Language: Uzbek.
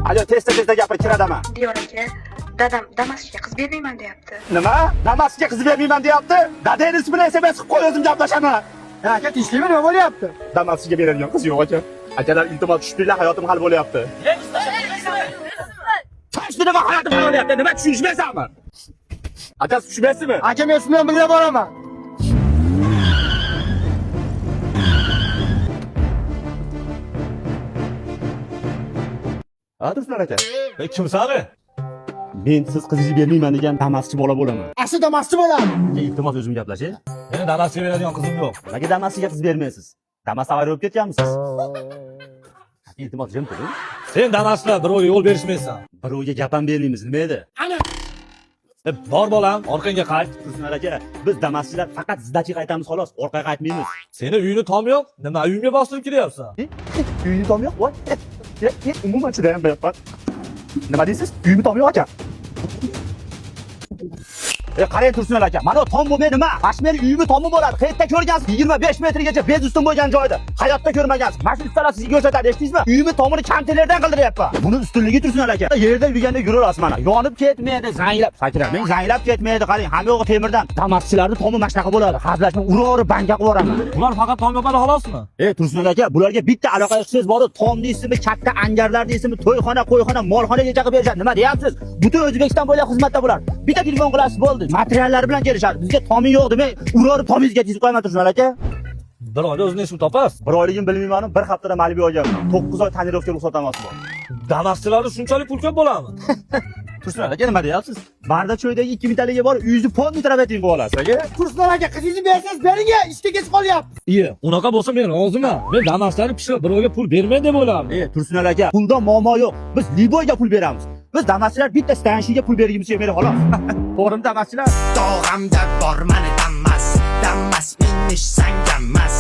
Alo, tezda gapir, kiradaman. Diyor aka, dadam Damas'ga qiz bermayman deyapti. Nima? Damasga qiz bermayman deyapti? Dadang ismini SMS qilib qo'y, o'zim gaplashaman. Aka tinchlikmi, nima bo'lyapti? Damasga beradigan qiz yo'q aka. Akalar, iltimos tushinglar, hayotim hal bo'lyapti. Nima hayotim hal bo'lyapti? Nima tushunmaysanmi? Aka, tushunmaysizmi? Aka men siz bilan birga boraman. Tursunar aka. Kimsani? Men siz qizingizni bermayman degan Damaschi bola bo'laman. Asli Damaschi bo'laman. Iltimos o'zim gaplashay. Meni Damasga beradigan qizim yo'q. Nimaga Damasga qiz bermaysiz? Damas avariya bo'lib ketganmisiz? Iltimos jim turing. Sen Damasga birovga yo'l berishmaysan. Birovga gap ham bermaymiz, nima edi? Bor bolam, orqangga qayt. Tursunar aka, biz Damaschilar faqat zdachi qaytamiz xolos, orqaga qaytmaymiz. Seni uyini tom yo'q. Nima uyimga bostirib kiryapsan? Uyni tom yo'q, voy. Umuman chidayapman. Nima deysiz? Uyni tom yo'q aka. Qarang Tursunar aka, mana tom bo'lmaydi nima? Mashmeri uyimi tommi bo'ladi. Qayerda ko'rgansiz? 25 metrgacha bez ustim bo'lgan joyda. Hayotda ko'rmagansiz. Mana shu ustalar sizga ko'rsatadi, eshitdingizmi? Uyimi tomini konteynerdan qildiryapman. Buni ustunligi Tursunar aka. Yerda yurganda yuraverasiz mana. Yonib ketmaydi, zanglab. Sakrab, zanglab ketmaydi. Qarang, hamma yo'g'i temirdan. Damaschilarning tomi mashnaqa bo'ladi. Hazlashni urori banka qilib yuboraman. Ular faqat tom yopadi xolosmi? Tursunar aka, bularga bitta aloqa qilsangiz bor, tom deysizmi, katta angarlar deysizmi, to'yxona, qo'yxona, molxonaga chaqib berishadi. Nima deyapsiz? Butun O'zbekiston bo'ylab xizmatda bular. Bitta telefon qilasiz bo'ldi. Materiallar bilan kelishadi. Bizga tomi yo'q demay, urori tomingizga tizib qo'yaman Tursunar aka. Bir oyda o'zini isim topasiz. Bir oyligim bilmayman, bir haftada Malibu olganman. 9 oy tonirovka ruxsatnomasi bor. Damaschilarda shunchalik pul ko'p bo'ladimi? Tursunar aka, nima deyapsiz? Barda cho'ydagi 2000 taliga bor, uyingizni polni traveting qilib olasiz aka. Tursunar aka, qizingizni bersangiz bering, ishga kech qolyapti. Iye, unaqa bo'lsa men roziman. Men Damaslarni pishirib birovga pul bermay deb o'yladim. Tursunar aka, pulda muammo yo'q. Biz Liboyga pul beramiz. Biz Damaschilar bitta stanshiga pul bergimiz kelmaydi xolos. To'g'rimi Damaschilar? Doğamda bormani Damas, Damas minish sangamas.